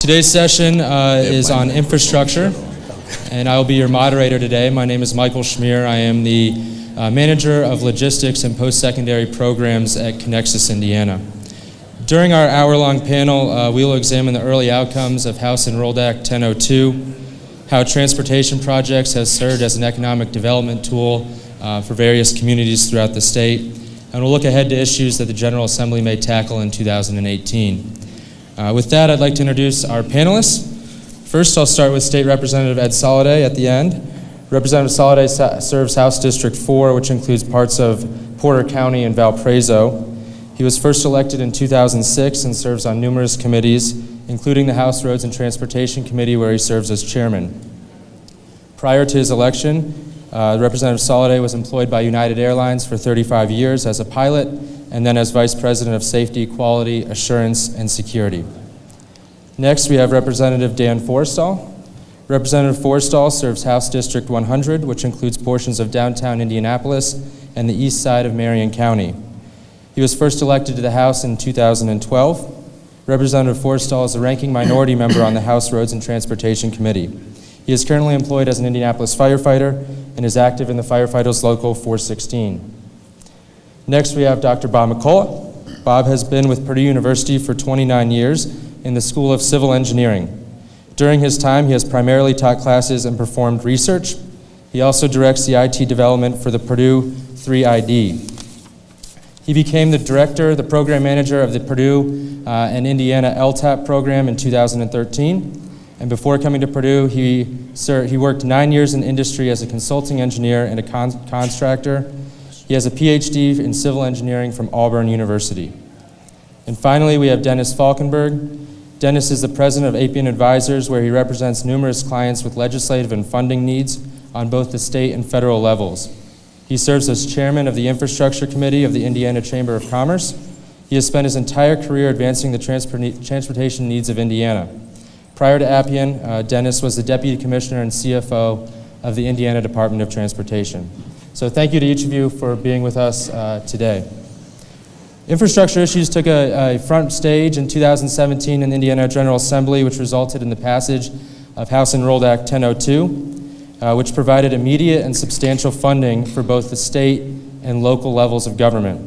Today's session is on infrastructure, and I will be your moderator today. My name is Michael Schmier. I am the Manager of Logistics and Post-Secondary Programs at Connexus, Indiana. During our hour-long panel, we will examine the early outcomes of House Enrolled Act 1002, how transportation projects has served as an economic development tool for various communities throughout the state, and we'll look ahead to issues that the General Assembly may tackle in 2018. With that, I'd like to introduce our panelists. First, I'll start with State Representative Ed Soliday at the end. Representative Soliday serves House District 4, which includes parts of Porter County and Valparaiso. He was first elected in 2006 and serves on numerous committees, including the House Roads and Transportation Committee, where he serves as chairman. Prior to his election, Representative Soliday was employed by United Airlines for 35 years as a pilot and then as Vice President of Safety, Quality, Assurance, and Security. Next, we have Representative Dan Forstall. Representative Forstall serves House District 100, which includes portions of downtown Indianapolis and the east side of Marion County. He was first elected to the House in 2012. Representative Forstall is the ranking minority member on the House Roads and Transportation Committee. He is currently employed as an Indianapolis firefighter and is active in the Firefighters Local 416. Next, we have Dr. Bob McCullough. Bob has been with Purdue University for 29 years in the School of Civil Engineering. During his time, he has primarily taught classes and performed research. He also directs the IT development for the Purdue 3ID. He became the program manager of the Purdue and Indiana LTAP program in 2013. And before coming to Purdue, he worked 9 years in industry as a consulting engineer and a contractor. He has a PhD in civil engineering from Auburn University. And finally, we have Dennis Falkenberg. Dennis is the president of Appian Advisors, where he represents numerous clients with legislative and funding needs on both the state and federal levels. He serves as chairman of the Infrastructure Committee of the Indiana Chamber of Commerce. He has spent his entire career advancing the transportation needs of Indiana. Prior to Appian, Dennis was the Deputy Commissioner and CFO of the Indiana Department of Transportation. So thank you to each of you for being with us today. Infrastructure issues took a front stage in 2017 in the Indiana General Assembly, which resulted in the passage of House Enrolled Act 1002, which provided immediate and substantial funding for both the state and local levels of government.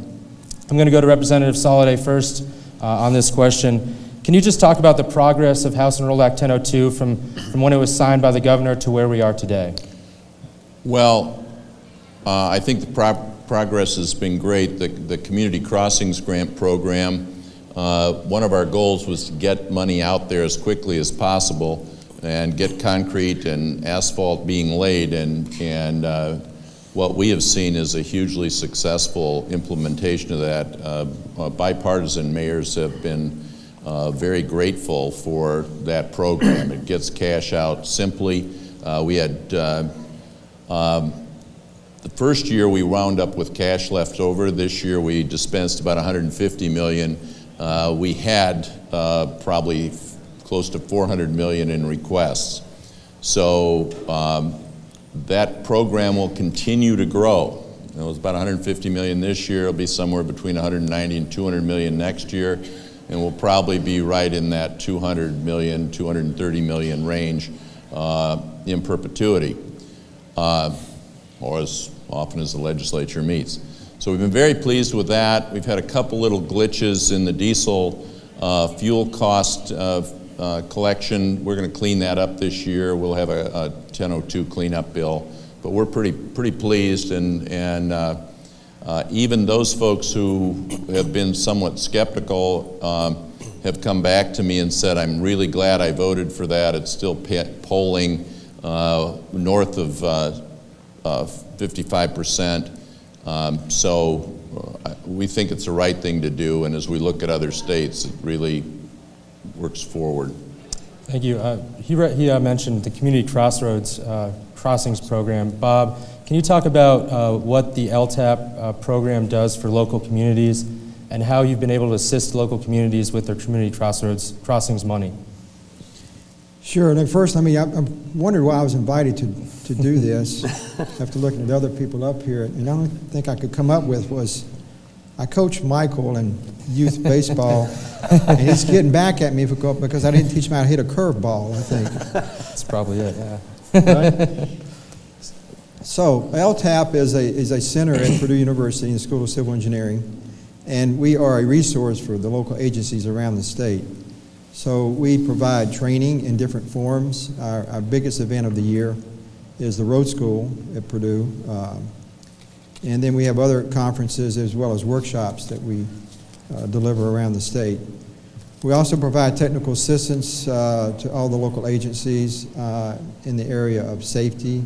I'm going to go to Representative Soliday first on this question. Can you just talk about the progress of House Enrolled Act 1002 from when it was signed by the governor to where we are today? Well, I think the progress has been great. The Community Crossings Grant Program, one of our goals was to get money out there as quickly as possible and get concrete and asphalt being laid, and what we have seen is a hugely successful implementation of that. Bipartisan mayors have been very grateful for that program. It gets cash out simply. We had the first year we wound up with cash left over. This year we dispensed about $150 million. We had probably close to $400 million in requests. So that program will continue to grow. It was about $150 million this year. It'll be somewhere between $190 and $200 million next year, and we'll probably be right in that $200 million, $230 million range in perpetuity. Or as often as the legislature meets. So we've been very pleased with that. We've had a couple little glitches in the diesel fuel cost collection. We're going to clean that up this year. We'll have a 1002 cleanup bill, but we're pretty pleased, and even those folks who have been somewhat skeptical have come back to me and said, I'm really glad I voted for that. It's still polling north of 55%. So we think it's the right thing to do, and as we look at other states, it really works forward. Thank you. He mentioned the Community Crossings program. Bob, can you talk about what the LTAP program does for local communities and how you've been able to assist local communities with their Community Crossings money? Sure. And at first, I wondered why I was invited to do this after looking at other people up here. And the only thing I could come up with was I coached Michael in youth baseball, and he's getting back at me because I didn't teach him how to hit a curveball, I think. That's probably it, yeah. Right? So LTAP is a center at Purdue University in the School of Civil Engineering, and we are a resource for the local agencies around the state. So we provide training in different forms. Our biggest event of the year is the Road School at Purdue. And then we have other conferences as well as workshops that we deliver around the state. We also provide technical assistance to all the local agencies in the area of safety.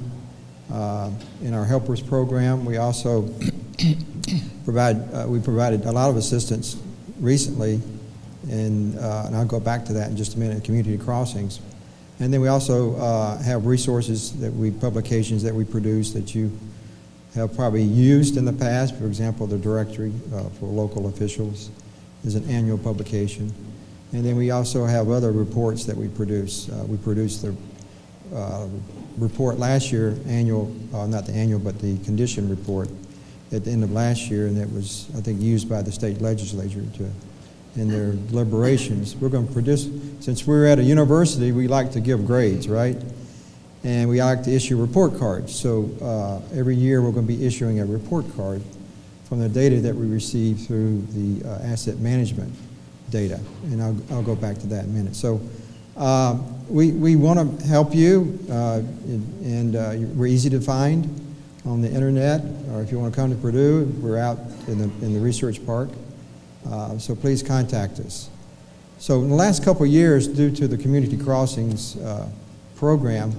In our helpers program, we also provided a lot of assistance recently, and I'll go back to that in just a minute, community crossings. And then we also have resources publications that we produce that you have probably used in the past. For example, the directory for local officials is an annual publication. And then we also have other reports that we produce. We produced the report last year, not the annual, but the condition report at the end of last year, and it was, I think, used by the state legislature in their deliberations. We're going to produce, since we're at a university, we like to give grades, right? And we like to issue report cards. So every year we're going to be issuing a report card from the data that we receive through the asset management data. And I'll go back to that in a minute. So we want to help you, and we're easy to find on the internet, or if you want to come to Purdue, we're out in the research park. So please contact us. So in the last couple of years, due to the Community Crossings program,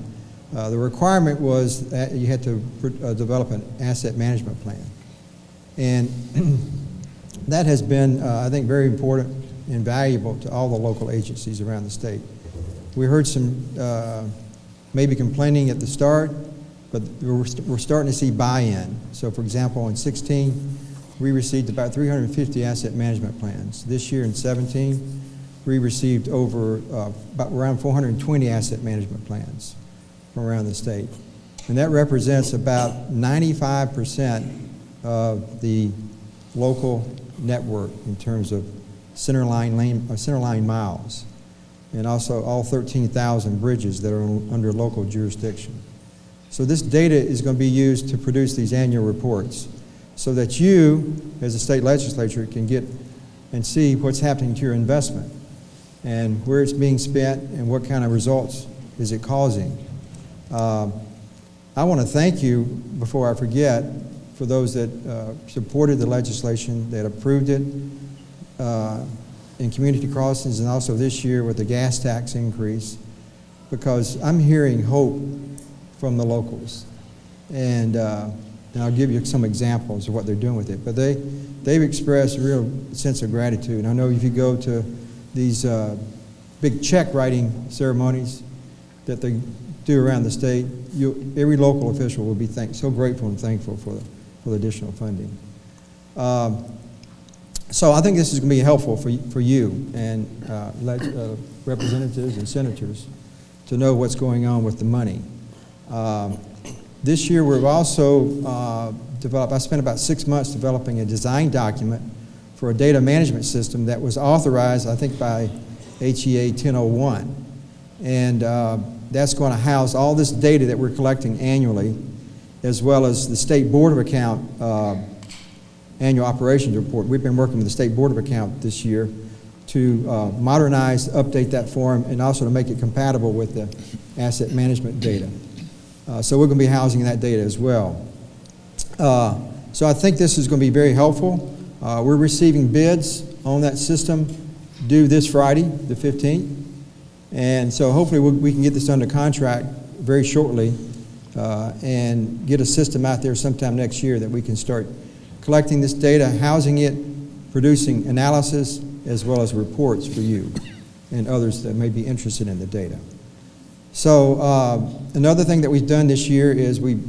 the requirement was that you had to develop an asset management plan. And that has been, I think, very important and valuable to all the local agencies around the state. We heard some maybe complaining at the start, but we're starting to see buy-in. So for example, in 2016, we received about 350 asset management plans. This year in 2017, we received about around 420 asset management plans from around the state. And that represents about 95% of the local network in terms of centerline miles, and also all 13,000 bridges that are under local jurisdiction. So this data is going to be used to produce these annual reports so that you, as a state legislature, can get and see what's happening to your investment and where it's being spent and what kind of results is it causing. I want to thank you, before I forget, for those that supported the legislation, that approved it in community crossings, and also this year with the gas tax increase, because I'm hearing hope from the locals. And I'll give you some examples of what they're doing with it. But they've expressed a real sense of gratitude. And I know if you go to these big check writing ceremonies that they do around the state, every local official will be so grateful and thankful for the additional funding. So I think this is going to be helpful for you and representatives and senators to know what's going on with the money. This year we've also I spent about 6 months developing a design document for a data management system that was authorized, I think, by HEA 1001. And that's going to house all this data that we're collecting annually, as well as the State Board of Account annual operations report. We've been working with the State Board of Account this year to modernize, update that form, and also to make it compatible with the asset management data. So we're going to be housing that data as well. So I think this is going to be very helpful. We're receiving bids on that system due this Friday, the 15th. And so hopefully we can get this under contract very shortly and get a system out there sometime next year that we can start collecting this data, housing it, producing analysis, as well as reports for you and others that may be interested in the data. So another thing that we've done this year is we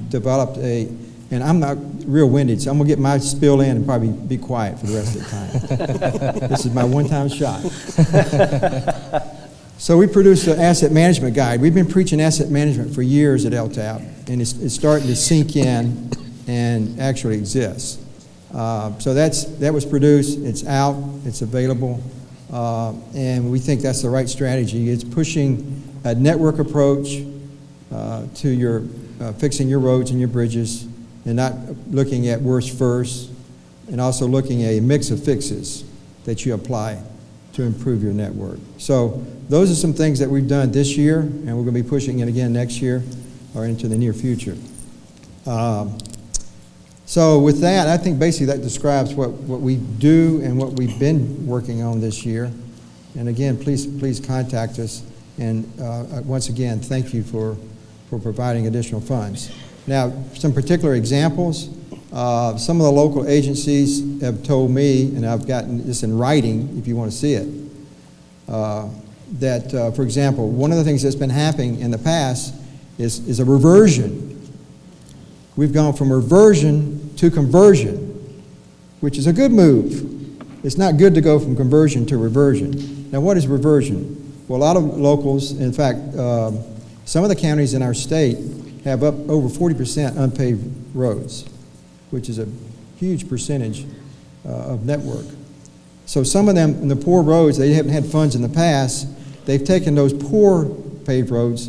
developed and I'm not real winded, so I'm going to get my spill in and probably be quiet for the rest of the time. This is my one-time shot. So we produced an asset management guide. We've been preaching asset management for years at LTAP, and it's starting to sink in and actually exists. So that was produced, it's out, it's available, and we think that's the right strategy. It's pushing a network approach to your fixing your roads and your bridges, and not looking at worst first, and also looking at a mix of fixes that you apply to improve your network. So those are some things that we've done this year, and we're going to be pushing it again next year or into the near future. So with that, I think basically that describes what we do and what we've been working on this year. And again, please contact us. And once again, thank you for providing additional funds. Now, some particular examples. Some of the local agencies have told me, and I've gotten this in writing if you want to see it, that, for example, one of the things that's been happening in the past is a reversion. We've gone from reversion to conversion, which is a good move. It's not good to go from conversion to reversion. Now, what is reversion? Well, a lot of locals, in fact, some of the counties in our state have up over 40% unpaved roads, which is a huge percentage of network. So some of them, in the poor roads, they haven't had funds in the past. They've taken those poor paved roads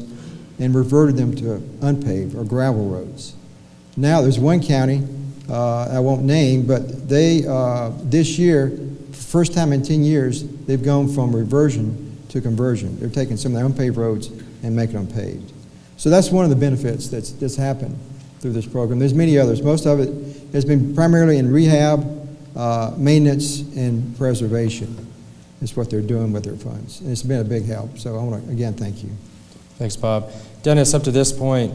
and reverted them to unpaved or gravel roads. Now there's one county, I won't name, but they, this year, first time in 10 years, they've gone from reversion to conversion. They're taking some of the unpaved roads and making them paved. So that's one of the benefits that's happened through this program. There's many others. Most of it has been primarily in rehab, maintenance, and preservation. Is what they're doing with their funds. And it's been a big help. So I want to, again, thank you. Thanks, Bob. Dennis, up to this point,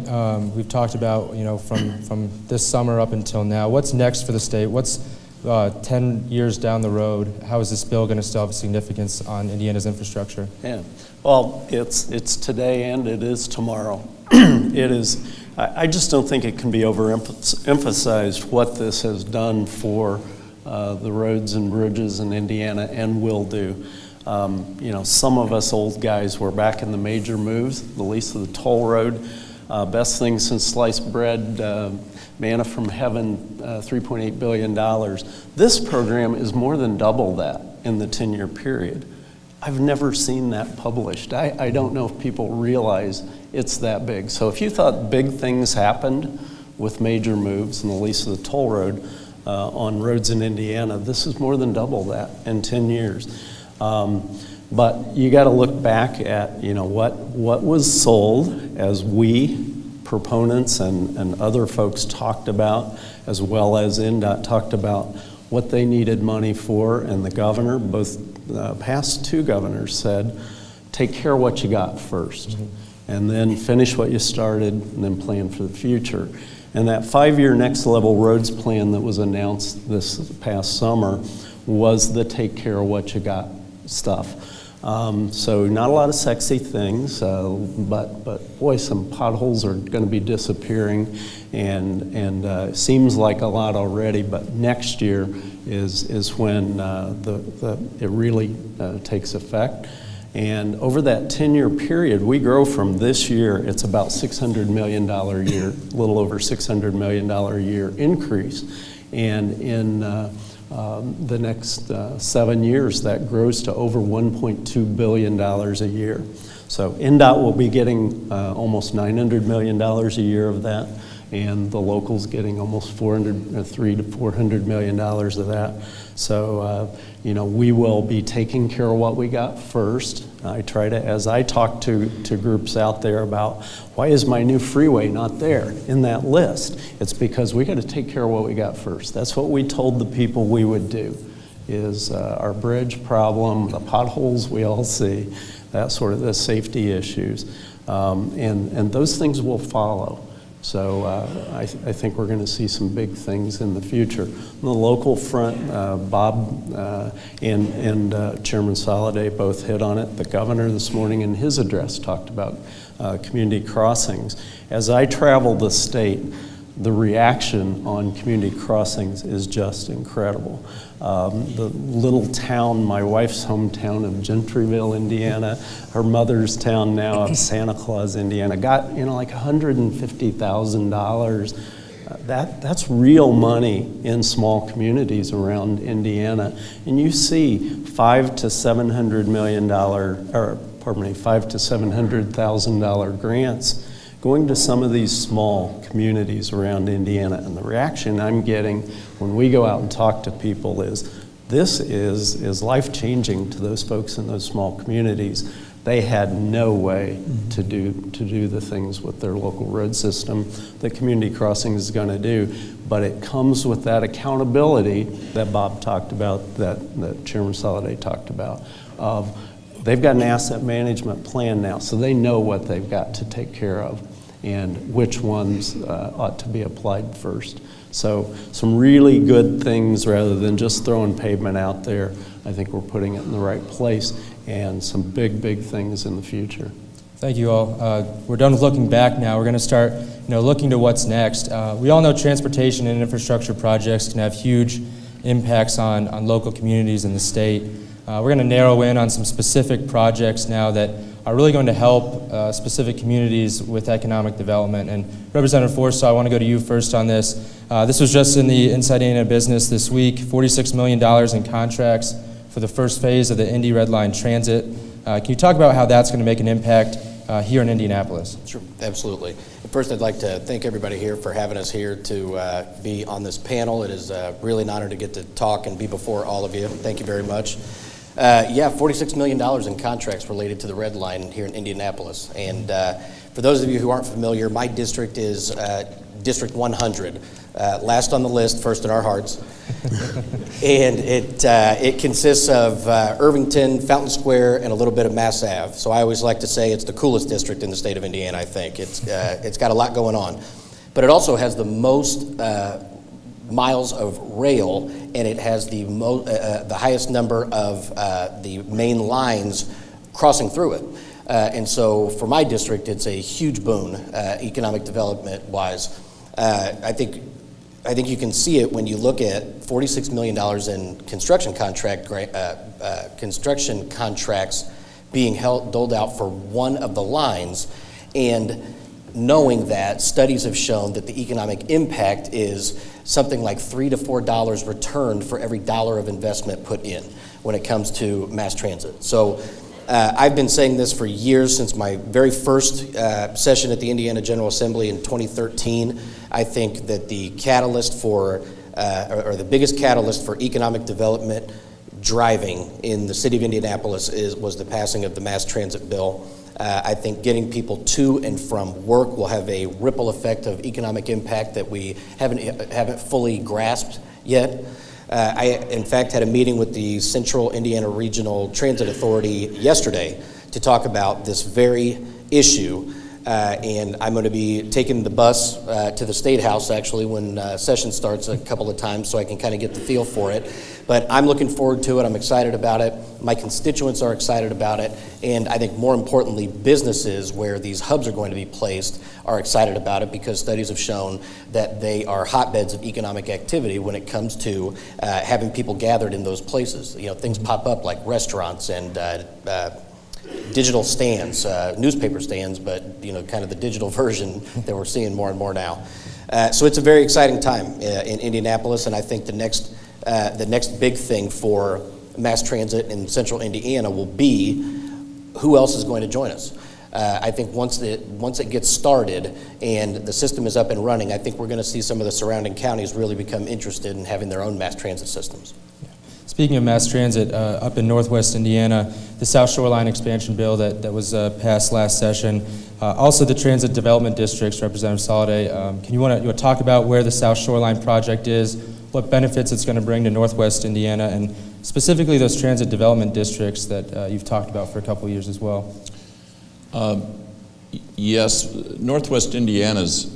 we've talked about, from this summer up until now, what's next for the state? What's 10 years down the road? How is this bill going to still have significance on Indiana's infrastructure? Yeah, well, it's today and it is tomorrow. It is, I just don't think it can be overemphasized what this has done for the roads and bridges in Indiana and will do. Some of us old guys were back in the major moves, the lease of the toll road, best thing since sliced bread, manna from heaven, $3.8 billion. This program is more than double that in the 10-year period. I've never seen that published. I don't know if people realize it's that big. So if you thought big things happened with major moves and the lease of the toll road on roads in Indiana, this is more than double that in 10 years. But you got to look back at what was sold as we proponents and other folks talked about, as well as NDOT talked about what they needed money for, and the governor, both past two governors, said, take care of what you got first, and then finish what you started, and then plan for the future. And that 5-year next level roads plan that was announced this past summer was the take care of what you got stuff. So not a lot of sexy things, but boy, some potholes are going to be disappearing, and seems like a lot already. But next year is when it really takes effect. And over that 10-year period, we grow from this year. It's about $600 million a year, a little over $600 million a year increase, and in the next 7 years, that grows to over $1.2 billion a year. So NDOT will be getting almost $900 million a year of that, and the locals getting almost $300 to $400 million of that. So, we will be taking care of what we got first. I try to, as I talk to groups out there about why is my new freeway not there in that list, it's because we got to take care of what we got first. That's what we told the people we would do, is our bridge problem, the potholes we all see, that sort of the safety issues, and those things will follow. So I think we're going to see some big things in the future. On the local front, Bob and Chairman Soliday both hit on it. The governor this morning in his address talked about community crossings. As I travel the state, the reaction on community crossings is just incredible. The little town, my wife's hometown of Gentryville, Indiana, her mother's town now of Santa Claus, Indiana, got like $150,000 That's real money in small communities around Indiana. And you see $500 to $700 million, $500,000 to $700,000 grants going to some of these small communities around Indiana. And the reaction I'm getting when we go out and talk to people is, this is life-changing to those folks in those small communities. They had no way to do the things with their local road system that Community Crossing is going to do. But it comes with that accountability that Bob talked about, that Chairman Soliday talked about. They've got an asset management plan now, so they know what they've got to take care of and which ones ought to be applied first. So some really good things rather than just throwing pavement out there. I think we're putting it in the right place, and some big, big things in the future. Thank you all. We're done with looking back now. We're going to start looking to what's next. We all know transportation and infrastructure projects can have huge impacts on local communities in the state. We're going to narrow in on some specific projects now that are really going to help specific communities with economic development. And Representative Forstow, I want to go to you first on this. This was just in the Inside Indiana Business this week, $46 million in contracts for the first phase of the Indy Red Line Transit. Can you talk about how that's going to make an impact here in Indianapolis? Sure, absolutely. First, I'd like to thank everybody here for having us here to be on this panel. It is really an honor to get to talk and be before all of you. Thank you very much. Yeah, $46 million in contracts related to the Red Line here in Indianapolis. And for those of you who aren't familiar, my district is District 100. Last on the list, first in our hearts. And it consists of Irvington, Fountain Square, and a little bit of Mass Ave. So I always like to say it's the coolest district in the state of Indiana, I think. It's got a lot going on. But it also has the most miles of rail, and it has the highest number of the main lines crossing through it. And so for my district, it's a huge boon, economic development-wise. I think you can see it when you look at $46 million in construction contracts being doled out for one of the lines, and knowing that studies have shown that the economic impact is something like $3 to $4 returned for every dollar of investment put in when it comes to mass transit. So I've been saying this for years, since my very first session at the Indiana General Assembly in 2013. I think that the catalyst for, or the biggest catalyst for economic development driving in the city of Indianapolis was the passing of the mass transit bill. I think getting people to and from work will have a ripple effect of economic impact that we haven't fully grasped yet. I, in fact, had a meeting with the Central Indiana Regional Transit Authority yesterday to talk about this very issue. And I'm going to be taking the bus to the State House, actually, when session starts a couple of times, so I can kind of get the feel for it. But I'm looking forward to it. I'm excited about it. My constituents are excited about it. And I think more importantly, businesses where these hubs are going to be placed are excited about it, because studies have shown that they are hotbeds of economic activity when it comes to having people gathered in those places. Things pop up like restaurants and digital stands, newspaper stands, but kind of the digital version that we're seeing more and more now. So it's a very exciting time in Indianapolis, and I think the next big thing for mass transit in central Indiana will be who else is going to join us. I think once it gets started and the system is up and running, I think we're going to see some of the surrounding counties really become interested in having their own mass transit systems. Speaking of mass transit, up in Northwest Indiana, the South Shoreline expansion bill that was passed last session, also the transit development districts, Representative Soliday, can you want to talk about where the South Shoreline project is, what benefits it's going to bring to Northwest Indiana, and specifically those transit development districts that you've talked about for a couple of years as well? Yes, Northwest Indiana is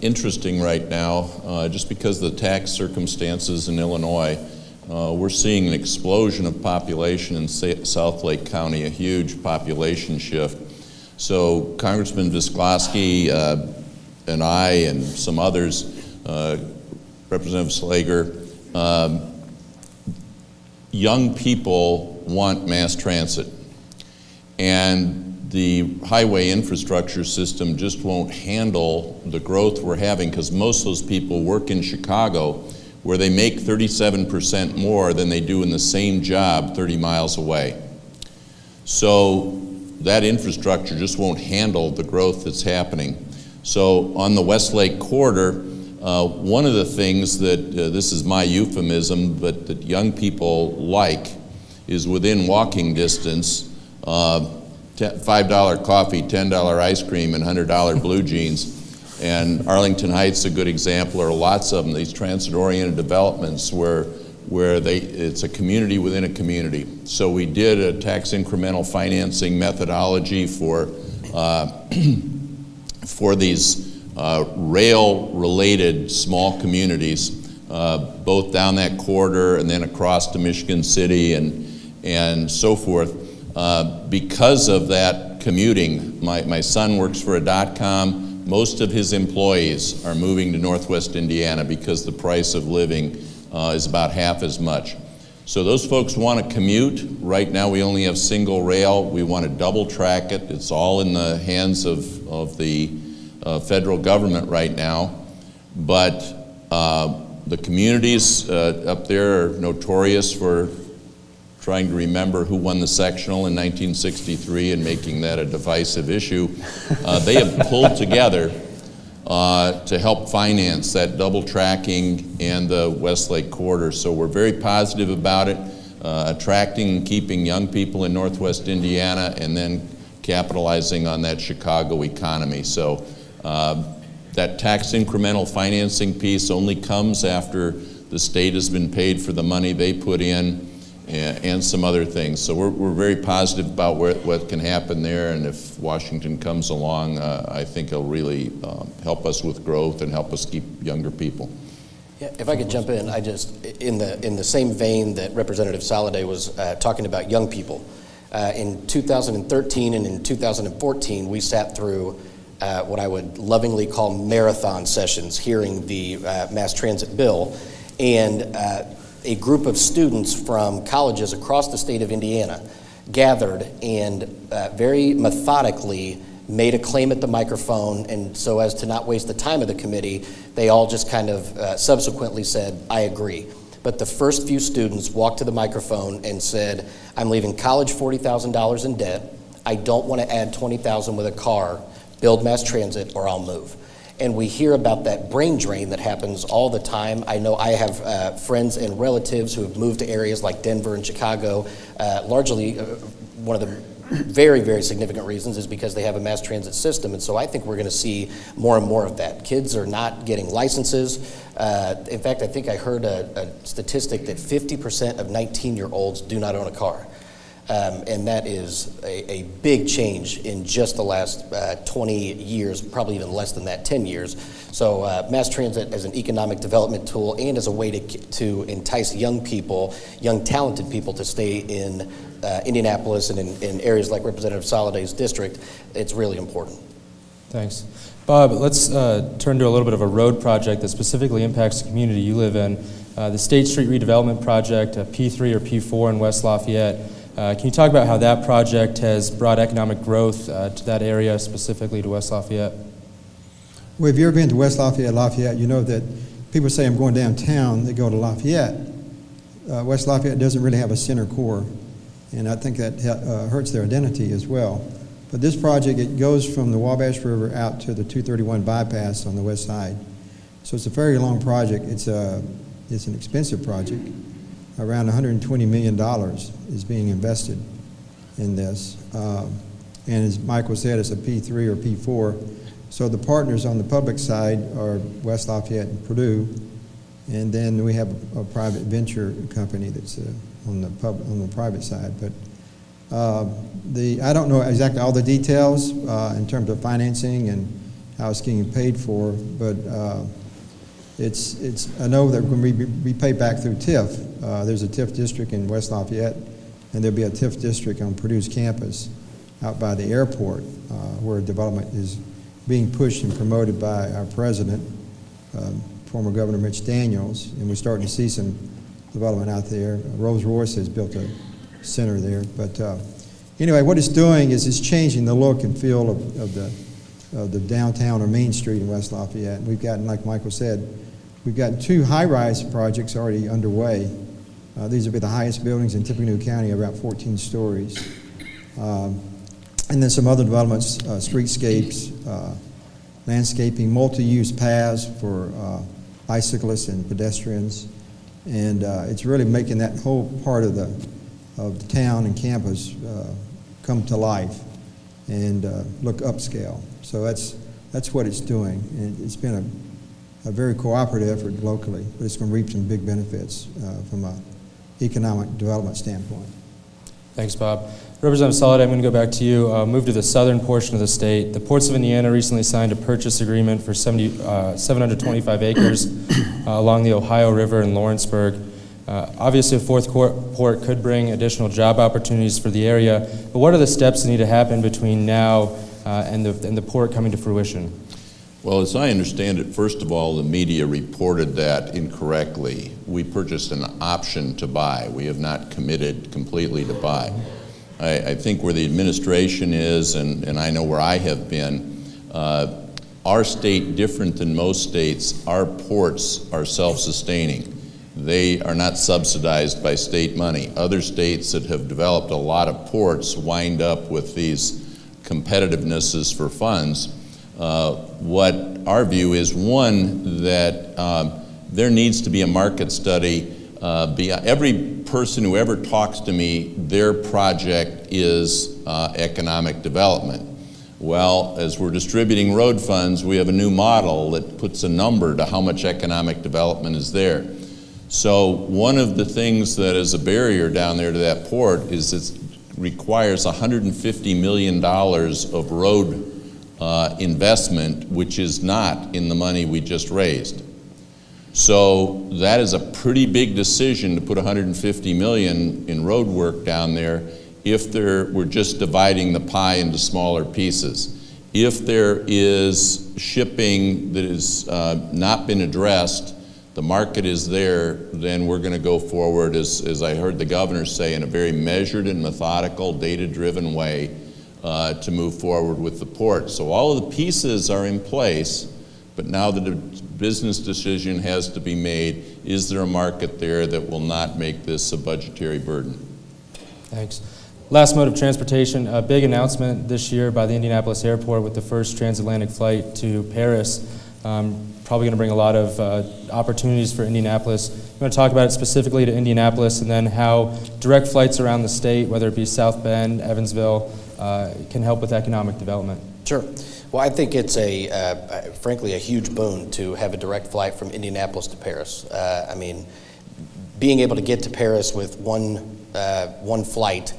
interesting right now, just because of the tax circumstances in Illinois. We're seeing an explosion of population in South Lake County, a huge population shift. So Congressman Visklosky and I and some others, Representative Slager, young people want mass transit. And the highway infrastructure system just won't handle the growth we're having, because most of those people work in Chicago, where they make 37% more than they do in the same job 30 miles away. So that infrastructure just won't handle the growth that's happening. So on the Westlake corridor, one of the things that, this is my euphemism, but that young people like, is within walking distance, $5 coffee, $10 ice cream, and $100 blue jeans. And Arlington Heights is a good example, or lots of them, these transit-oriented developments where it's a community within a community. So we did a tax incremental financing methodology for these rail-related small communities, both down that corridor and then across to Michigan City and so forth. Because of that commuting, my son works for a .com. Most of his employees are moving to Northwest Indiana because the price of living is about half as much. So those folks want to commute. Right now we only have single rail. We want to double track it. It's all in the hands of the federal government right now. But the communities up there are notorious for trying to remember who won the sectional in 1963 and making that a divisive issue. They have pulled together to help finance that double tracking and the Westlake corridor. So we're very positive about it, attracting and keeping young people in Northwest Indiana and then capitalizing on that Chicago economy. So that tax incremental financing piece only comes after the state has been paid for the money they put in, and some other things. So we're very positive about what can happen there, and if Washington comes along, I think it'll really help us with growth and help us keep younger people. Yeah, if I could jump in, I just, in the same vein that Representative Soliday was talking about young people, in 2013 and in 2014, we sat through what I would lovingly call marathon sessions, hearing the mass transit bill, and a group of students from colleges across the state of Indiana gathered and very methodically made a claim at the microphone, and so as to not waste the time of the committee, they all just kind of subsequently said, I agree. But the first few students walked to the microphone and said, I'm leaving college $40,000 in debt, I don't want to add $20,000 with a car, build mass transit, or I'll move. And we hear about that brain drain that happens all the time. I know I have friends and relatives who have moved to areas like Denver and Chicago. Largely, one of the very, very significant reasons is because they have a mass transit system. And so I think we're going to see more and more of that. Kids are not getting licenses. In fact, I think I heard a statistic that 50% of 19-year-olds do not own a car. And that is a big change in just the last 20 years, probably even less than that, 10 years. So mass transit as an economic development tool and as a way to entice young people, young talented people to stay in Indianapolis and in areas like Representative Soliday's district, it's really important. Thanks. Bob, let's turn to a little bit of a road project that specifically impacts the community you live in. The State Street Redevelopment Project, P3 or P4 in West Lafayette. Can you talk about how that project has brought economic growth to that area, specifically to West Lafayette? Well, if you've ever been to West Lafayette, you know that people say I'm going downtown, they go to Lafayette. West Lafayette doesn't really have a center core, and I think that hurts their identity as well. But this project, it goes from the Wabash River out to the 231 bypass on the west side. So it's a very long project. It's an expensive project. Around $120 million is being invested in this. And as Michael said, it's a P3 or P4. So the partners on the public side are West Lafayette and Purdue. And then we have a private venture company that's on the private side. But I don't know exactly all the details in terms of financing and how it's getting paid for, but I know that we're going to be paid back through TIF. There's a TIF district in West Lafayette, and there'll be a TIF district on Purdue's campus out by the airport where development is being pushed and promoted by our president, former Governor Mitch Daniels, and we're starting to see some development out there. Rolls-Royce has built a center there, but Anyway, what it's doing is it's changing the look and feel of the downtown or Main Street in West Lafayette. We've gotten, like Michael said, we've got 2 high-rise projects already underway. These will be the highest buildings in Tippecanoe County, about 14 stories. And then some other developments, streetscapes, landscaping, multi-use paths for bicyclists and pedestrians. And it's really making that whole part of the town and campus come to life and look upscale. So that's what it's doing. And it's been a very cooperative effort locally, but it's going to reap some big benefits from an economic development standpoint. Thanks, Bob. Representative Solid, I'm going to go back to you. Move to the southern portion of the state. The Ports of Indiana recently signed a purchase agreement for 725 acres along the Ohio River in Lawrenceburg. Obviously, a fourth port could bring additional job opportunities for the area, but what are the steps that need to happen between now and the port coming to fruition? Well, as I understand it, first of all, the media reported that incorrectly. We purchased an option to buy. We have not committed completely to buy. I think where the administration is, and I know where I have been, our state, different than most states, our ports are self-sustaining. They are not subsidized by state money. Other states that have developed a lot of ports wind up with these competitivenesses for funds. What our view is, one, that there needs to be a market study. Every person who ever talks to me, their project is economic development. Well, as we're distributing road funds, we have a new model that puts a number to how much economic development is there. So one of the things that is a barrier down there to that port is it requires $150 million of road investment, which is not in the money we just raised. So that is a pretty big decision to put $150 million in road work down there if we're just dividing the pie into smaller pieces. If there is shipping that has not been addressed, the market is there, then we're going to go forward, as I heard the governor say, in a very measured and methodical, data-driven way to move forward with the port. So all of the pieces are in place, but now the business decision has to be made. Is there a market there that will not make this a budgetary burden? Thanks. Last mode of transportation, a big announcement this year by the Indianapolis airport with the first transatlantic flight to Paris. Probably going to bring a lot of opportunities for Indianapolis. I'm going to talk about it specifically to Indianapolis and then how direct flights around the state, whether it be South Bend, Evansville, can help with economic development. Sure. Well, I think it's frankly, a huge boon to have a direct flight from Indianapolis to Paris. I mean, being able to get to Paris with one flight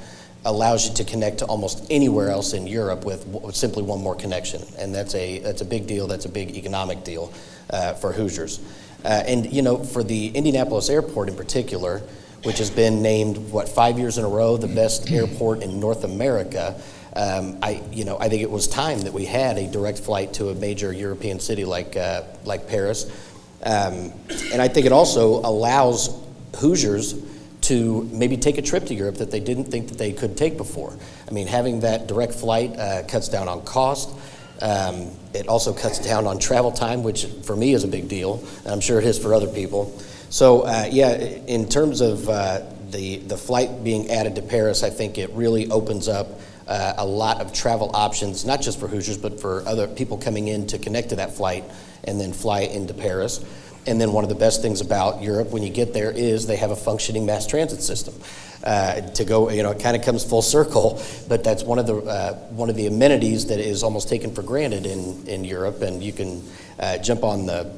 allows you to connect to almost anywhere else in Europe with simply one more connection, and that's a big deal. That's a big economic deal for Hoosiers. And you know, for the Indianapolis airport in particular, which has been named 5 years in a row the best airport in North America. I think it was time that we had a direct flight to a major European city like Paris, and I think it also allows Hoosiers to maybe take a trip to Europe that they didn't think that they could take before. I mean, having that direct flight cuts down on cost. It also cuts down on travel time, which for me is a big deal, and I'm sure it is for other people. So in terms of the flight being added to Paris, I think it really opens up a lot of travel options, not just for Hoosiers, but for other people coming in to connect to that flight and then fly into Paris. And then one of the best things about Europe when you get there is they have a functioning mass transit system. It kind of comes full circle, but that's one of the amenities that is almost taken for granted in Europe, and you can jump on the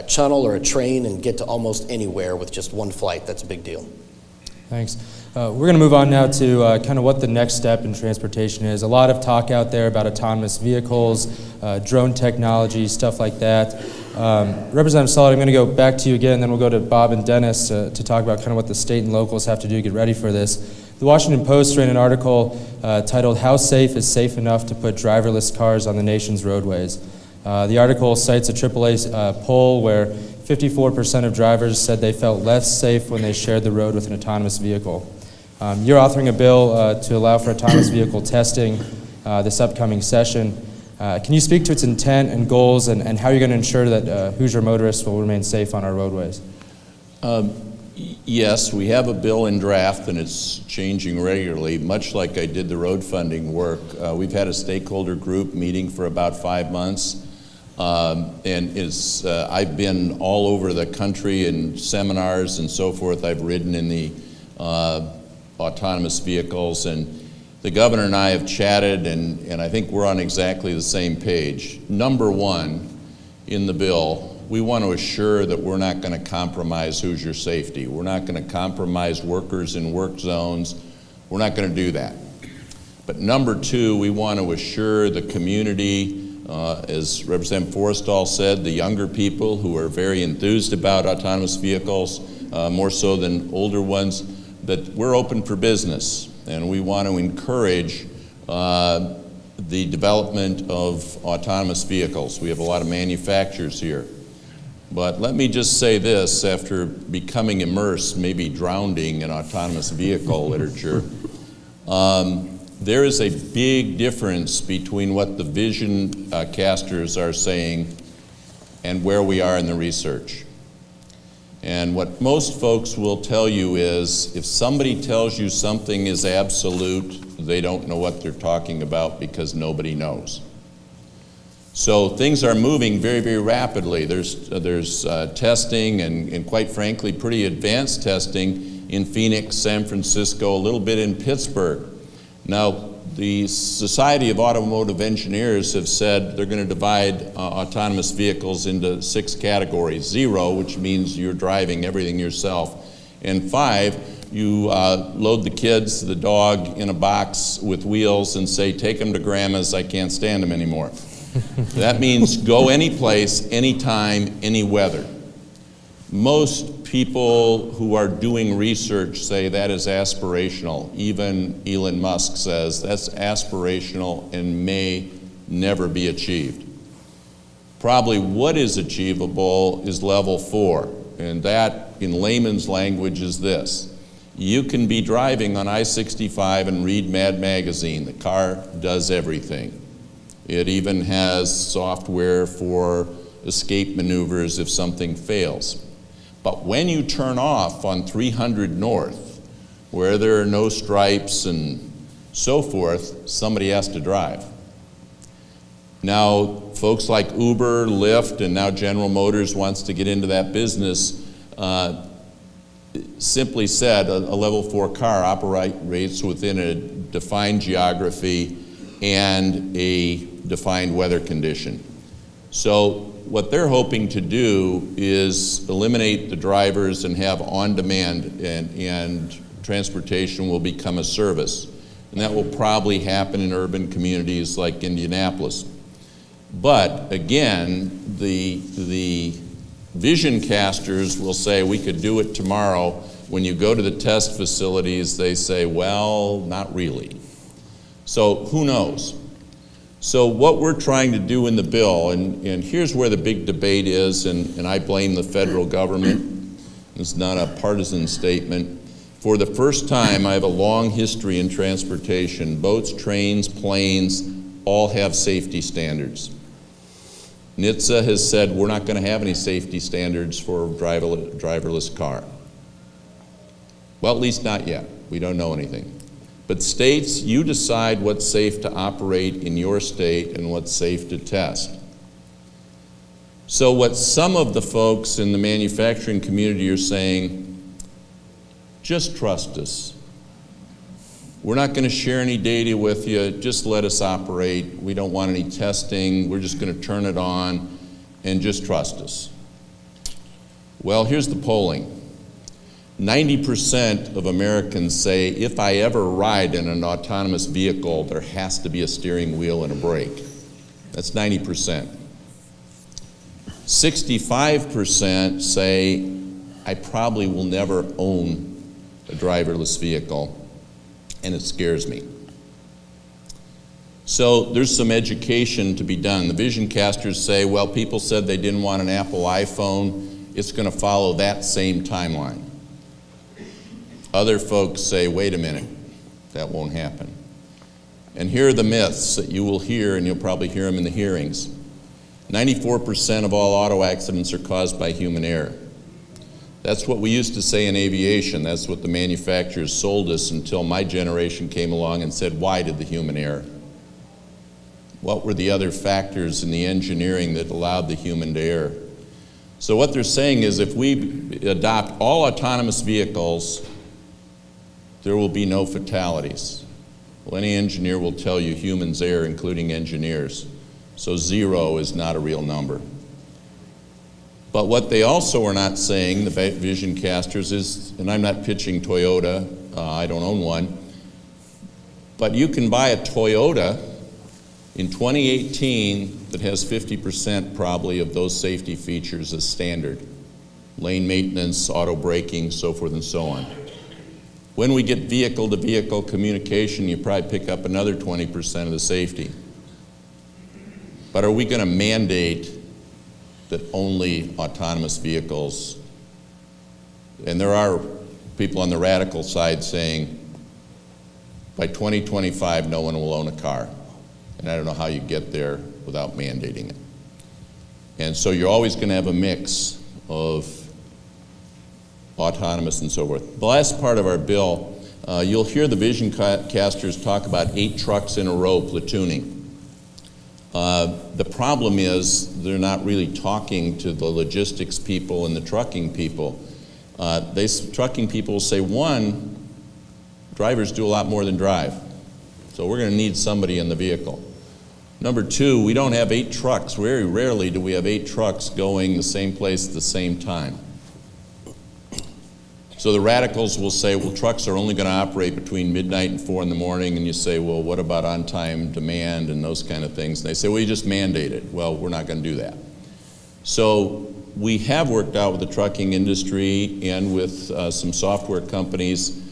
channel or a train and get to almost anywhere with just one flight. That's a big deal. Thanks. We're going to move on now to kind of what the next step in transportation is. A lot of talk out there about autonomous vehicles, drone technology, stuff like that. Representative Solid, I'm going to go back to you again, then we'll go to Bob and Dennis to talk about kind of what the state and locals have to do to get ready for this. The Washington Post ran an article titled, "How Safe is Safe Enough to Put Driverless Cars on the Nation's Roadways?" The article cites a AAA poll where 54% of drivers said they felt less safe when they shared the road with an autonomous vehicle. You're authoring a bill to allow for autonomous vehicle testing this upcoming session. Can you speak to its intent and goals and how you're going to ensure that Hoosier motorists will remain safe on our roadways? Yes, we have a bill in draft and it's changing regularly, much like I did the road funding work. We've had a stakeholder group meeting for about 5 months. I've been all over the country in seminars and so forth. I've ridden in the autonomous vehicles, and the governor and I have chatted, and I think we're on exactly the same page. Number one, in the bill, we want to assure that we're not going to compromise Hoosier safety. We're not going to compromise workers in work zones. We're not going to do that. But number two, we want to assure the community, as Representative Forrestal said, the younger people who are very enthused about autonomous vehicles, more so than older ones, that we're open for business. And we want to encourage the development of autonomous vehicles. We have a lot of manufacturers here. But let me just say this, after becoming immersed, maybe drowning in autonomous vehicle literature, there is a big difference between what the vision casters are saying and where we are in the research. And what most folks will tell you is, if somebody tells you something is absolute, they don't know what they're talking about because nobody knows. So things are moving very, very rapidly. There's testing and quite frankly, pretty advanced testing in Phoenix, San Francisco, a little bit in Pittsburgh. Now, the Society of Automotive Engineers have said they're going to divide autonomous vehicles into 6 categories. 0, which means you're driving everything yourself. And 5, you load the kids, the dog, in a box with wheels and say, take them to grandma's, I can't stand them anymore. That means go any place, anytime, any weather. Most people who are doing research say that is aspirational. Even Elon Musk says that's aspirational and may never be achieved. Probably what is achievable is level 4, and that in layman's language is this. You can be driving on I-65 and read Mad Magazine. The car does everything. It even has software for escape maneuvers if something fails. But when you turn off on 300 North, where there are no stripes and so forth, somebody has to drive. Now, folks like Uber, Lyft, and now General Motors wants to get into that business. Simply said, a level 4 car operates within a defined geography and a defined weather condition. So what they're hoping to do is eliminate the drivers and have on-demand, and transportation will become a service. And that will probably happen in urban communities like Indianapolis. But again, the vision casters will say we could do it tomorrow. When you go to the test facilities, they say, well, not really. So who knows? So what we're trying to do in the bill, and here's where the big debate is, and I blame the federal government. It's not a partisan statement. For the first time, I have a long history in transportation. Boats, trains, planes, all have safety standards. NHTSA has said we're not going to have any safety standards for a driverless car. Well, at least not yet. We don't know anything. But states, you decide what's safe to operate in your state and what's safe to test. So what some of the folks in the manufacturing community are saying, just trust us. We're not going to share any data with you, just let us operate. We don't want any testing. We're just going to turn it on and just trust us. Well, here's the polling. 90% of Americans say, if I ever ride in an autonomous vehicle, there has to be a steering wheel and a brake. That's 90%. 65% say, I probably will never own a driverless vehicle, and it scares me. So there's some education to be done. The vision casters say, well, people said they didn't want an Apple iPhone. It's going to follow that same timeline. Other folks say, wait a minute, that won't happen. And here are the myths that you will hear, and you'll probably hear them in the hearings. 94% of all auto accidents are caused by human error. That's what we used to say in aviation. That's what the manufacturers sold us until my generation came along and said, why did the human error? What were the other factors in the engineering that allowed the human to err? So what they're saying is if we adopt all autonomous vehicles, there will be no fatalities. Well, any engineer will tell you humans err, including engineers. So 0 is not a real number. But what they also are not saying, the vision casters, is, and I'm not pitching Toyota, I don't own one, but you can buy a Toyota in 2018 that has 50% probably of those safety features as standard. Lane maintenance, auto braking, so forth and so on. When we get vehicle-to-vehicle communication, you probably pick up another 20% of the safety. But are we going to mandate that only autonomous vehicles, and there are people on the radical side saying, by 2025, no one will own a car. And I don't know how you get there without mandating it. And so you're always going to have a mix of autonomous and so forth. The last part of our bill, you'll hear the vision casters talk about 8 trucks in a row platooning. The problem is they're not really talking to the logistics people and the trucking people. Trucking people say, one, drivers do a lot more than drive, so we're going to need somebody in the vehicle. Number 2, we don't have 8 trucks. Very rarely do we have 8 trucks going the same place at the same time. So the radicals will say, well, trucks are only going to operate between midnight and 4 in the morning, and you say, well, what about on-time demand and those kind of things? And they say, well, you just mandate it. Well, we're not going to do that. So we have worked out with the trucking industry and with some software companies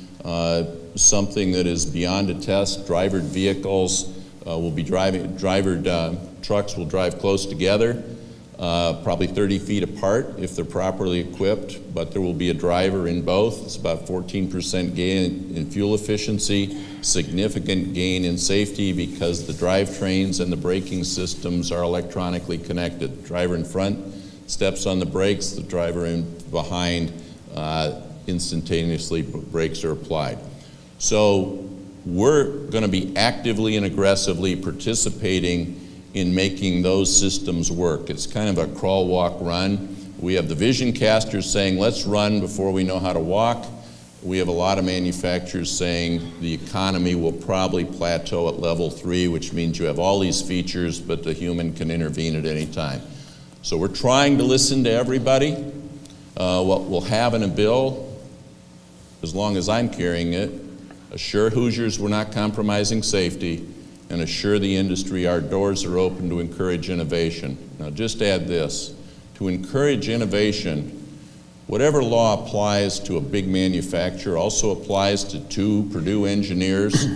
something that is beyond a test. Drivered vehicles will be trucks will drive close together. Probably 30 feet apart if they're properly equipped, but there will be a driver in both. It's about 14% gain in fuel efficiency, significant gain in safety because the drivetrains and the braking systems are electronically connected. The driver in front steps on the brakes, the driver in behind instantaneously brakes are applied. So we're going to be actively and aggressively participating in making those systems work. It's kind of a crawl, walk, run. We have the vision casters saying, let's run before we know how to walk. We have a lot of manufacturers saying the economy will probably plateau at level 3, which means you have all these features, but the human can intervene at any time. So we're trying to listen to everybody. What we'll have in a bill, as long as I'm carrying it, assure Hoosiers we're not compromising safety, and assure the industry our doors are open to encourage innovation. Now just add this, to encourage innovation, whatever law applies to a big manufacturer also applies to 2 Purdue engineers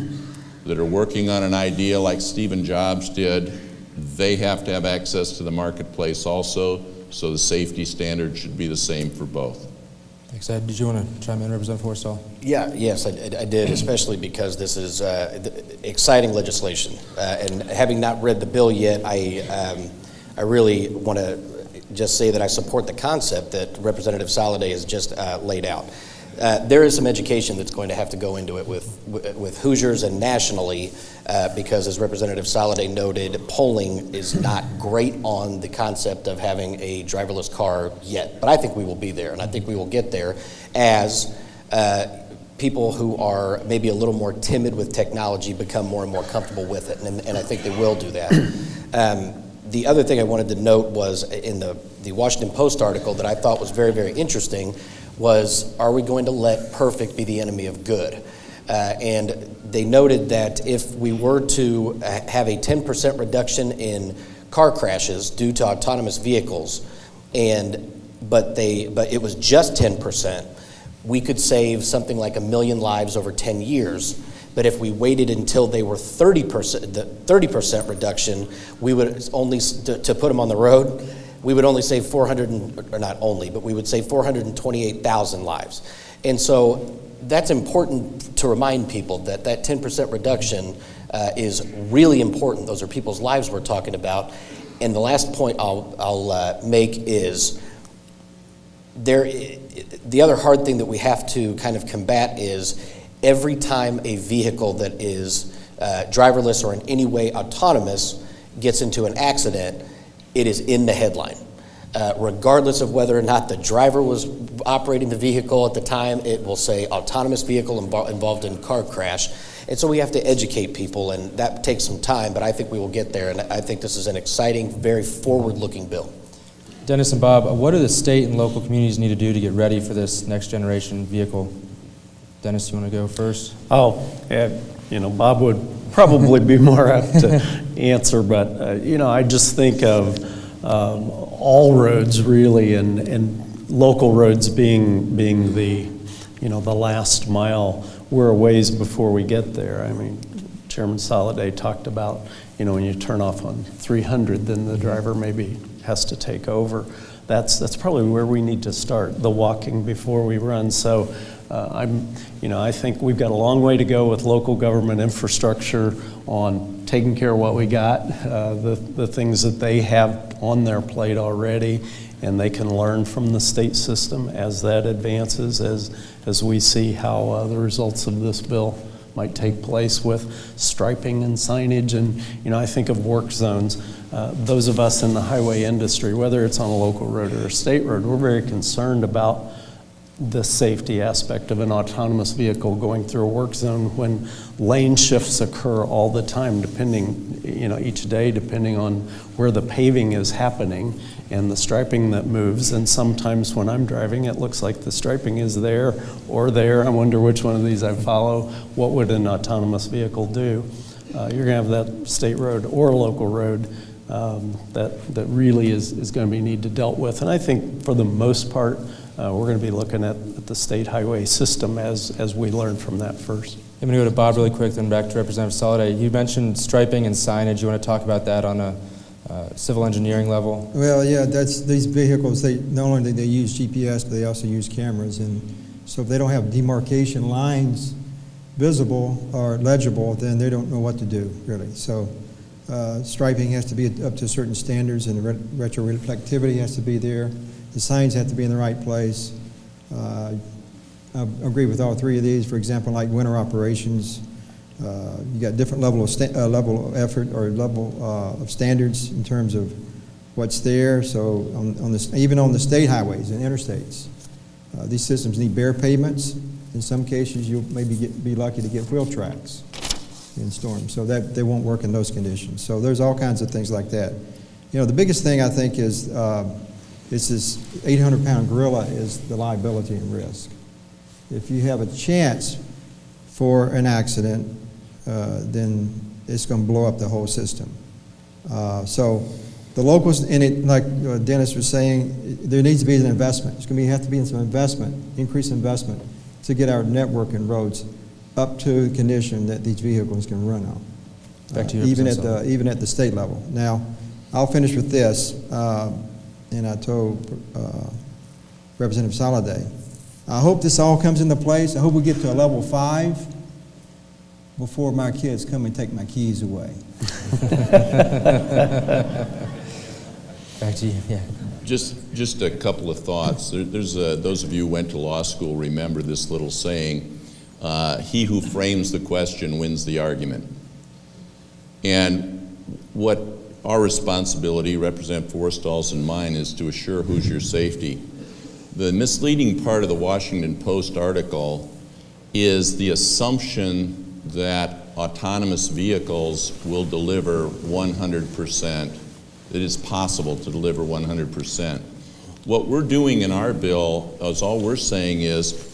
that are working on an idea like Stephen Jobs did. They have to have access to the marketplace also, so the safety standard should be the same for both. Thanks, Ed. Did you want to chime in, Representative Forstall? Yes, I did, especially because this is exciting legislation. And having not read the bill yet, I really want to just say that I support the concept that Representative Soliday has just laid out. There is some education that's going to have to go into it with Hoosiers and nationally because, as Representative Soliday noted, polling is not great on the concept of having a driverless car yet. But I think we will be there, and I think we will get there as people who are maybe a little more timid with technology become more and more comfortable with it, and I think they will do that. The other thing I wanted to note was in the Washington Post article that I thought was very, very interesting was, are we going to let perfect be the enemy of good? And they noted that if we were to have a 10% reduction in car crashes due to autonomous vehicles, but it was just 10%, we could save something like 1 million lives over 10 years. But if we waited until they were 30% reduction, we would only, to put them on the road, we would only save we would save 428,000 lives. And so that's important to remind people that 10% reduction is really important. Those are people's lives we're talking about. And the last point I'll make is the other hard thing that we have to kind of combat is every time a vehicle that is driverless or in any way autonomous gets into an accident, it is in the headline. Regardless of whether or not the driver was operating the vehicle at the time, it will say autonomous vehicle involved in car crash. And so we have to educate people, and that takes some time, but I think we will get there, and I think this is an exciting, very forward-looking bill. Dennis and Bob, what do the state and local communities need to do to get ready for this next generation vehicle? Dennis, you want to go first? Oh, yeah, Bob would probably be more apt to answer, but, I just think of all roads really, and local roads being the, the last mile. We're a ways before we get there. I mean, Chairman Soliday talked about, when you turn off on 300, then the driver maybe has to take over. That's probably where we need to start, the walking before we run. So I think we've got a long way to go with local government infrastructure on taking care of what we got, the things that they have on their plate already, and they can learn from the state system as that advances, as we see how the results of this bill might take place with striping and signage. And I think of work zones. Those of us in the highway industry, whether it's on a local road or a state road, we're very concerned about the safety aspect of an autonomous vehicle going through a work zone when lane shifts occur all the time, depending, each day, depending on where the paving is happening and the striping that moves. And sometimes when I'm driving, it looks like the striping is there or there. I wonder which one of these I follow. What would an autonomous vehicle do? You're going to have that state road or a local road that really is going to be need to dealt with. And I think for the most part, we're going to be looking at the state highway system as we learn from that first. I'm going to go to Bob really quick, then back to Representative Soliday. You mentioned striping and signage. You want to talk about that on a civil engineering level? Well, yeah, these vehicles, not only do they use GPS, but they also use cameras. And so if they don't have demarcation lines visible or legible, then they don't know what to do, really. So striping has to be up to certain standards, and the retroreflectivity has to be there. The signs have to be in the right place. I agree with all three of these. For example, like winter operations, you got different level of effort or level of standards in terms of what's there. So even on the state highways and interstates, these systems need bare pavements. In some cases, you'll maybe be lucky to get wheel tracks in storms, so that they won't work in those conditions. So there's all kinds of things like that. The biggest thing I think is this 800-pound gorilla is the liability and risk. If you have a chance for an accident, then it's going to blow up the whole system. So the locals in it, like Dennis was saying, there needs to be an investment. It's going to have to be some investment, increased investment, to get our network and roads up to the condition that these vehicles can run on. Back to you, even at the state level. Now, I'll finish with this. And I told Representative Soliday, I hope this all comes into place. I hope we get to a level 5 before my kids come and take my keys away. Back to you, yeah. Just a couple of thoughts. There's those of you who went to law school remember this little saying, he who frames the question wins the argument. And what our responsibility, Representative Forrestal's and mine, is to assure Hoosier safety. The misleading part of the Washington Post article is the assumption that autonomous vehicles will deliver 100%. It is possible to deliver 100%. What we're doing in our bill is all we're saying is,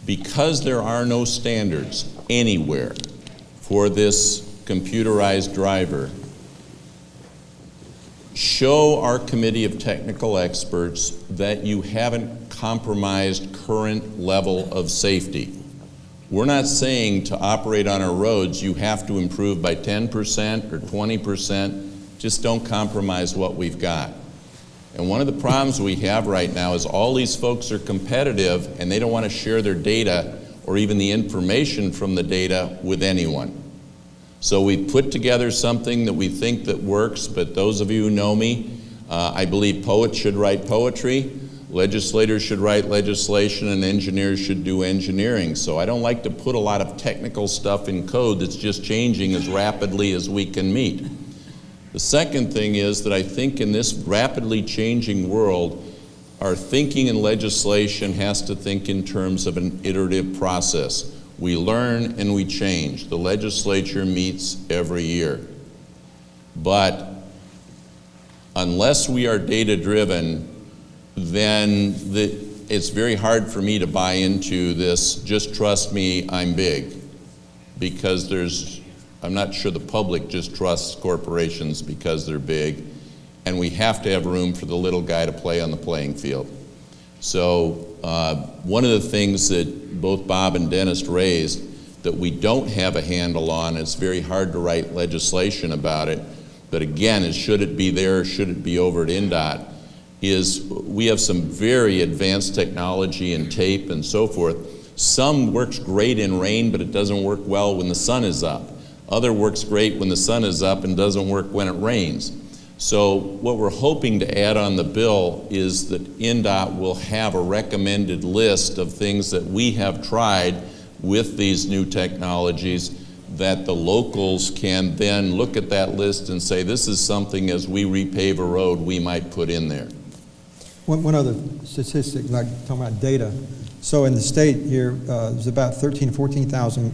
because there are no standards anywhere for this computerized driver, show our committee of technical experts that you haven't compromised current level of safety. We're not saying to operate on our roads you have to improve by 10% or 20%. Just don't compromise what we've got. And one of the problems we have right now is all these folks are competitive and they don't want to share their data or even the information from the data with anyone. So we put together something that we think that works, but those of you who know me, I believe poets should write poetry, legislators should write legislation, and engineers should do engineering. So I don't like to put a lot of technical stuff in code that's just changing as rapidly as we can meet. The second thing is that I think in this rapidly changing world, our thinking in legislation has to think in terms of an iterative process. We learn and we change. The legislature meets every year. But unless we are data-driven, then it's very hard for me to buy into this, just trust me, I'm big. Because I'm not sure the public just trusts corporations because they're big. And we have to have room for the little guy to play on the playing field. So one of the things that both Bob and Dennis raised that we don't have a handle on, it's very hard to write legislation about it, but again, is should it be there, should it be over at INDOT, is we have some very advanced technology in tape and so forth. Some works great in rain, but it doesn't work well when the sun is up. Other works great when the sun is up and doesn't work when it rains. So what we're hoping to add on the bill is that INDOT will have a recommended list of things that we have tried with these new technologies, that the locals can then look at that list and say, this is something as we repave a road we might put in there. One other statistic, like talking about data. So in the state here, there's about 13,000 to 14,000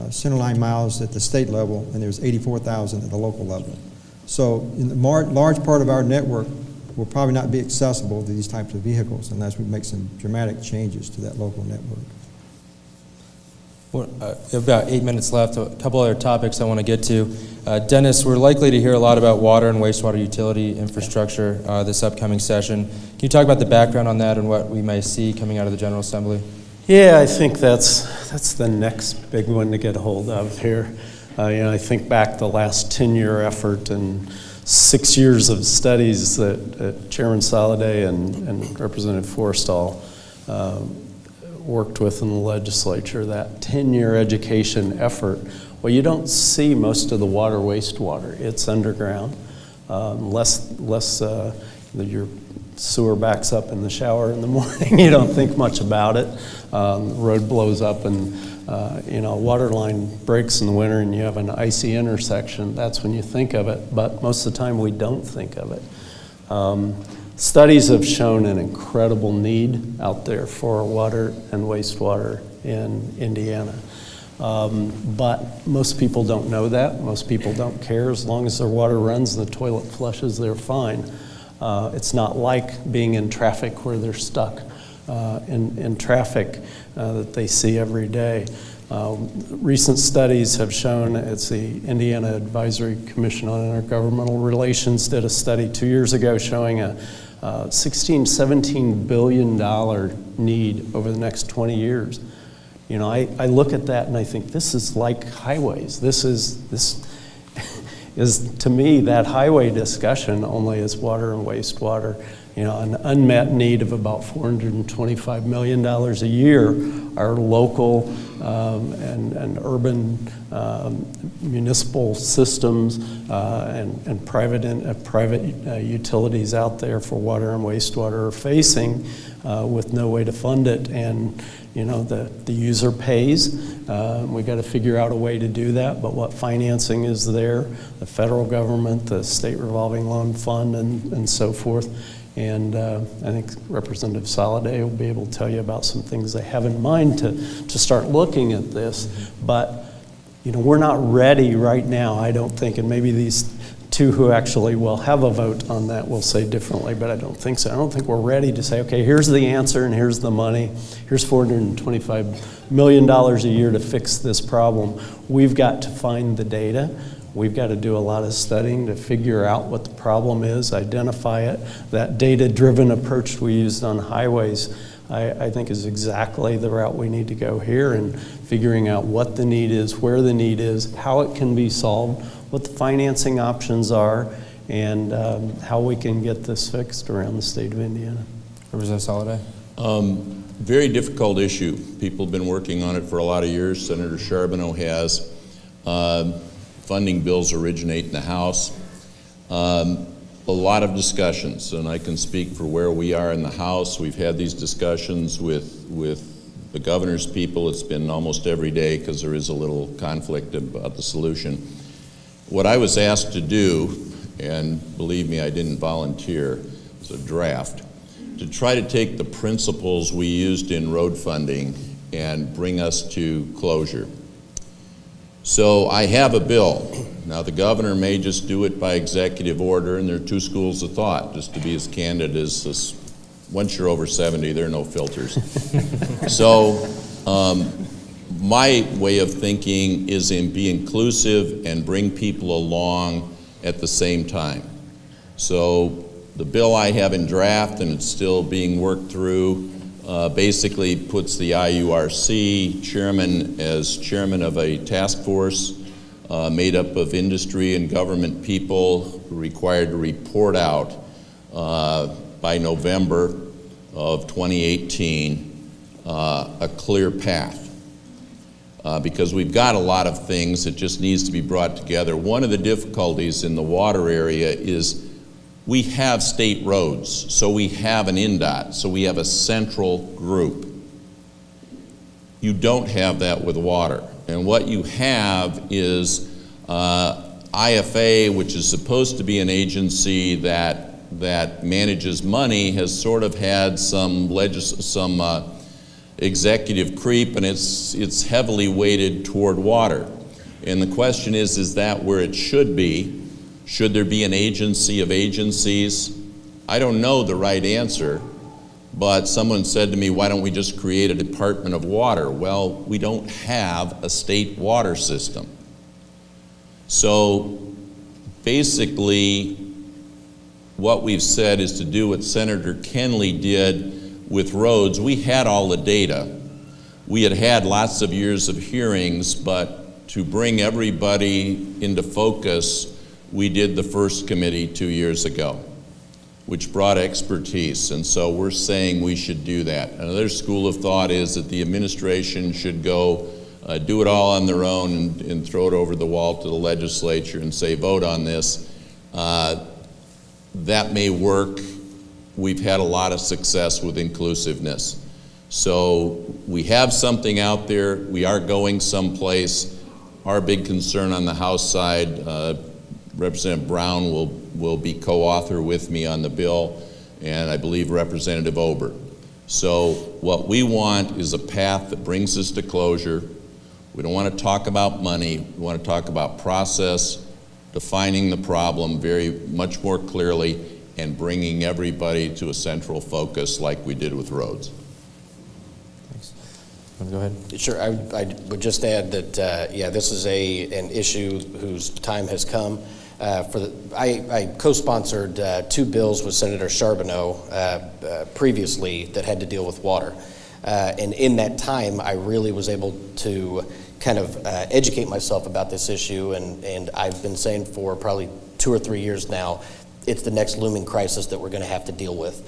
centerline miles at the state level, and there's 84,000 at the local level. So in the large part of our network will probably not be accessible to these types of vehicles unless we make some dramatic changes to that local network. Well, we have about 8 minutes left. A couple other topics I want to get to. Dennis, we're likely to hear a lot about water and wastewater utility infrastructure this upcoming session. Can you talk about the background on that and what we may see coming out of the General Assembly? Yeah, I think that's the next big one to get a hold of here. I think back the last 10-year effort and 6 years of studies that Chairman Soliday and Representative Forstall worked with in the legislature, that 10-year education effort. Well, you don't see most of the water, wastewater. It's underground. Less your sewer backs up in the shower in the morning. You don't think much about it. The road blows up and a water line breaks in the winter and you have an icy intersection. That's when you think of it, but most of the time we don't think of it. Studies have shown an incredible need out there for water and wastewater in Indiana. But most people don't know that. Most people don't care. As long as their water runs and the toilet flushes, they're fine. It's not like being in traffic where they're stuck in traffic that they see every day. Recent studies have shown, it's the Indiana Advisory Commission on Intergovernmental Relations did a study 2 years ago showing a $16–17 billion need over the next 20 years. I look at that and I think this is like highways. This is to me that highway discussion only is water and wastewater. An unmet need of about $425 million a year. Our local and urban municipal systems and private utilities out there for water and wastewater are facing with no way to fund it. And the user pays. We got to figure out a way to do that, but what financing is there? The federal government, the state revolving loan fund, and so forth. And I think Representative Soliday will be able to tell you about some things they have in mind to start looking at this. But we're not ready right now, I don't think, and maybe these two who actually will have a vote on that will say differently, but I don't think so. I don't think we're ready to say, okay, here's the answer and here's the money. Here's $425 million a year to fix this problem. We've got to find the data. We've got to do a lot of studying to figure out what the problem is, identify it. That data-driven approach we used on highways, I think is exactly the route we need to go here, and figuring out what the need is, where the need is, how it can be solved, what the financing options are, and how we can get this fixed around the state of Indiana. Representative Soliday? Very difficult issue. People have been working on it for a lot of years. Senator Charbonneau has. Funding bills originate in the House. A lot of discussions, and I can speak for where we are in the House. We've had these discussions with the governor's people. It's been almost every day because there is a little conflict about the solution. What I was asked to do, and believe me, I didn't volunteer, it's a draft, to try to take the principles we used in road funding and bring us to closure. So I have a bill. Now the governor may just do it by executive order, and there are two schools of thought, just to be as candid as this. Once you're over 70, there are no filters. So my way of thinking is be inclusive and bring people along at the same time. So the bill I have in draft, and it's still being worked through, basically puts the IURC chairman as chairman of a task force made up of industry and government people required to report out by November of 2018 a clear path. Because we've got a lot of things that just needs to be brought together. One of the difficulties in the water area is we have state roads, so we have an INDOT, so we have a central group. You don't have that with water. And what you have is IFA, which is supposed to be an agency that manages money, has sort of had some executive creep, and it's heavily weighted toward water. And the question is that where it should be? Should there be an agency of agencies? I don't know the right answer, but someone said to me, why don't we just create a Department of Water? Well, we don't have a state water system. So basically, what we've said is to do what Senator Kenley did with roads. We had all the data. We had lots of years of hearings, but to bring everybody into focus, we did the first committee 2 years ago, which brought expertise, and so we're saying we should do that. Another school of thought is that the administration should go do it all on their own and throw it over the wall to the legislature and say, vote on this. That may work. We've had a lot of success with inclusiveness. So we have something out there. We are going someplace. Our big concern on the House side, Representative Brown will be co-author with me on the bill, and I believe Representative Ober. So what we want is a path that brings us to closure. We don't want to talk about money. We want to talk about process, defining the problem very much more clearly, and bringing everybody to a central focus like we did with roads. Thanks. Want to go ahead? Sure. I would just add that, yeah, this is an issue whose time has come. I co-sponsored 2 bills with Senator Charbonneau previously that had to deal with water. And in that time, I really was able to kind of educate myself about this issue, and I've been saying for probably 2 or 3 years now, it's the next looming crisis that we're going to have to deal with.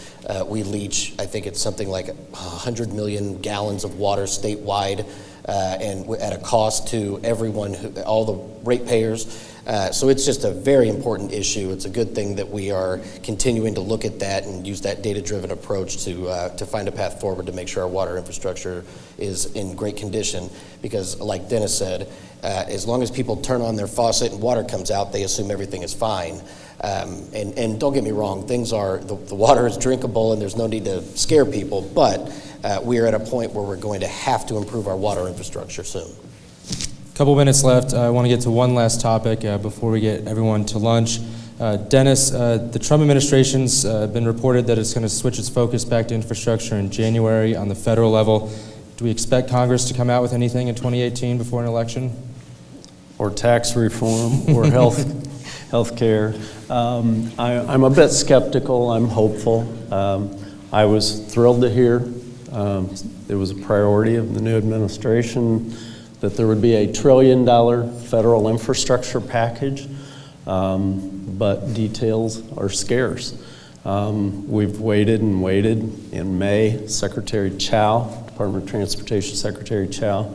We leach, I think it's something like 100 million gallons of water statewide, and at a cost to everyone, all the ratepayers. So it's just a very important issue. It's a good thing that we are continuing to look at that and use that data-driven approach to find a path forward to make sure our water infrastructure is in great condition. Because like Dennis said, as long as people turn on their faucet and water comes out, they assume everything is fine. And don't get me wrong, the water is drinkable and there's no need to scare people, but we are at a point where we're going to have to improve our water infrastructure soon. Couple minutes left. I want to get to one last topic before we get everyone to lunch. Dennis, the Trump administration's been reported that it's going to switch its focus back to infrastructure in January on the federal level. Do we expect Congress to come out with anything in 2018 before an election? Or tax reform, or health care. I'm a bit skeptical. I'm hopeful. I was thrilled to hear it was a priority of the new administration that there would be a $1 trillion federal infrastructure package, but details are scarce. We've waited and waited. In May, Secretary Chow, Department of Transportation Secretary Chow,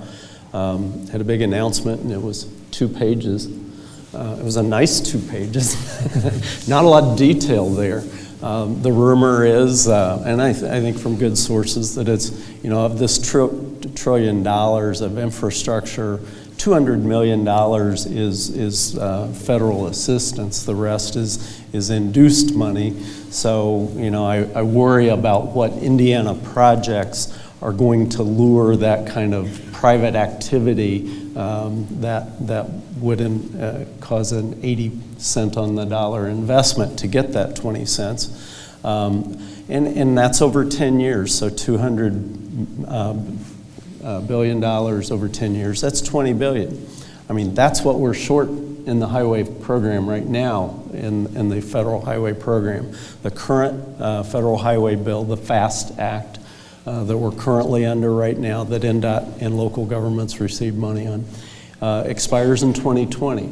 had a big announcement, and it was 2 pages. It was a nice 2 pages. Not a lot of detail there. The rumor is, and I think from good sources, that it's, of this $1 trillion of infrastructure, $200 million is federal assistance. The rest is induced money. So, I worry about what Indiana projects are going to lure that kind of private activity that would cause an 80 cent on the dollar investment to get that 20 cents. And that's over 10 years, so $200 billion over 10 years, that's 20 billion. I mean, that's what we're short in the highway program right now, in the federal highway program. The current federal highway bill, the FAST Act, that we're currently under right now, that NDOT and local governments receive money on, expires in 2020.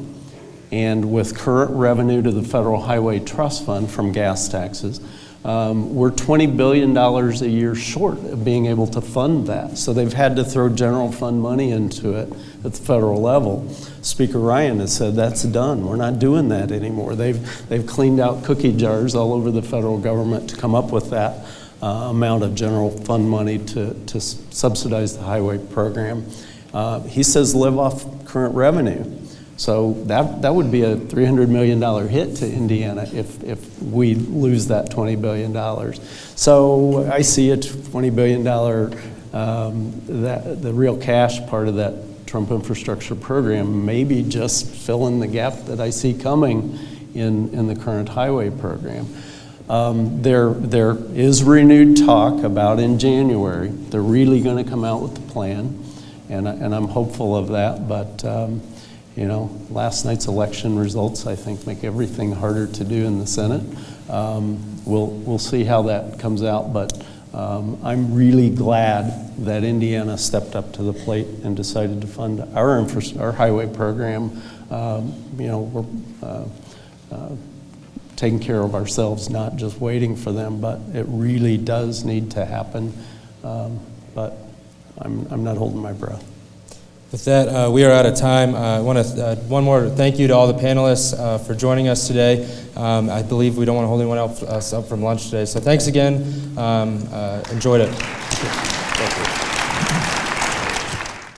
And with current revenue to the Federal Highway Trust Fund from gas taxes, we're $20 billion a year short of being able to fund that. So they've had to throw general fund money into it at the federal level. Speaker Ryan has said that's done. We're not doing that anymore. They've cleaned out cookie jars all over the federal government to come up with that amount of general fund money to subsidize the highway program. He says live off current revenue. So that would be a $300 million hit to Indiana if we lose that $20 billion. So I see a $20 billion, the real cash part of that Trump infrastructure program maybe just filling the gap that I see coming in the current highway program. There is renewed talk about in January, they're really going to come out with the plan, and I'm hopeful of that, but last night's election results, I think, make everything harder to do in the Senate. We'll see how that comes out, but I'm really glad that Indiana stepped up to the plate and decided to fund our highway program. We're taking care of ourselves, not just waiting for them, but it really does need to happen. But I'm not holding my breath. With that, we are out of time. I want to one more thank you to all the panelists for joining us today. I believe we don't want to hold anyone else up from lunch today. So thanks again. Enjoyed it.